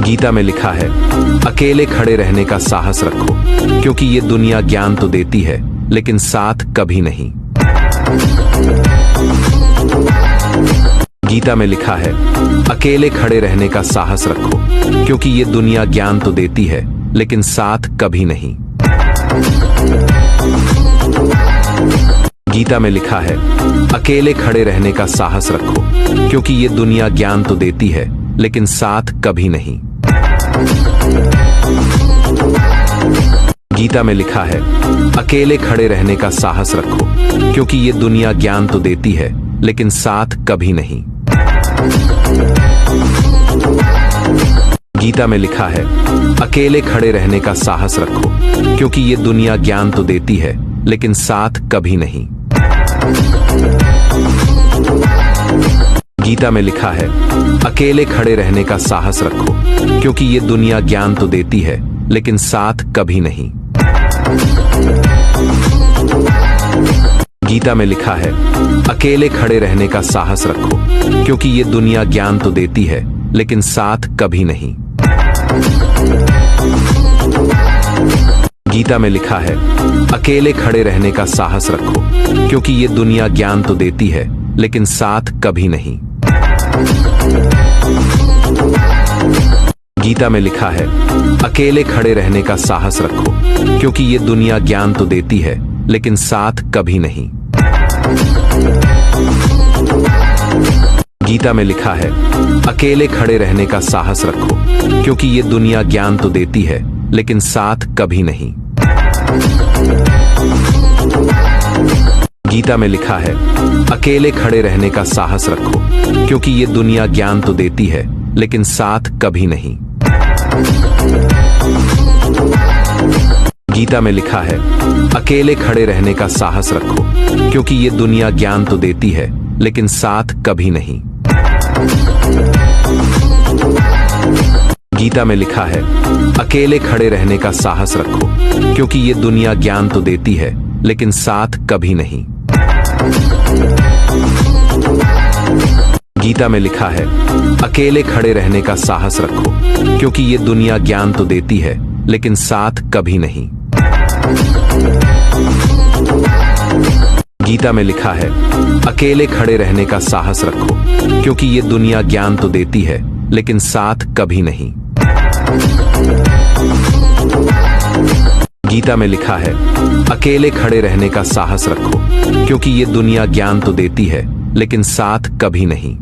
गीता में लिखा है, अकेले खड़े रहने का साहस रखो, क्योंकि ये दुनिया ज्ञान तो देती है लेकिन साथ कभी नहीं। गीता में लिखा है, अकेले खड़े रहने का साहस रखो, क्योंकि ये दुनिया ज्ञान तो देती है लेकिन साथ कभी नहीं। गीता में लिखा है, अकेले खड़े रहने का साहस रखो, क्योंकि ये दुनिया ज्ञान तो देती है लेकिन साथ कभी नहीं। गीता में लिखा है, अकेले खड़े रहने का साहस रखो, क्योंकि ये दुनिया ज्ञान तो देती है लेकिन साथ कभी नहीं। गीता में लिखा है, अकेले खड़े रहने का साहस रखो, क्योंकि ये दुनिया ज्ञान तो देती है लेकिन साथ कभी नहीं। गीता में लिखा है, अकेले खड़े रहने का साहस रखो, क्योंकि ये दुनिया ज्ञान तो देती है लेकिन साथ कभी नहीं। गीता में लिखा है, अकेले खड़े रहने का साहस रखो, क्योंकि ये दुनिया ज्ञान तो देती है लेकिन साथ कभी नहीं। गीता में लिखा है, अकेले खड़े रहने का साहस रखो, क्योंकि ये दुनिया ज्ञान तो देती है लेकिन साथ कभी नहीं। गीता में लिखा है, अकेले खड़े रहने का साहस रखो, क्योंकि ये दुनिया ज्ञान तो देती है लेकिन साथ कभी नहीं। गीता में लिखा है, अकेले खड़े रहने का साहस रखो, क्योंकि ये दुनिया ज्ञान तो देती है लेकिन साथ कभी नहीं। गीता में लिखा है, अकेले खड़े रहने का साहस रखो, क्योंकि ये दुनिया ज्ञान तो देती है लेकिन साथ कभी नहीं। गीता में लिखा है, अकेले खड़े रहने का साहस रखो, क्योंकि ये दुनिया ज्ञान तो देती है लेकिन साथ कभी नहीं। गीता में लिखा है, अकेले खड़े रहने का साहस रखो, क्योंकि ये दुनिया ज्ञान तो देती है लेकिन साथ कभी नहीं। गीता में लिखा है, अकेले खड़े रहने का साहस रखो, क्योंकि ये दुनिया ज्ञान तो देती है लेकिन साथ कभी नहीं। गीता में लिखा है, अकेले खड़े रहने का साहस रखो, क्योंकि ये दुनिया ज्ञान तो देती है लेकिन साथ कभी नहीं। गीता में लिखा है, अकेले खड़े रहने का साहस रखो, क्योंकि ये दुनिया ज्ञान तो देती है लेकिन साथ कभी नहीं।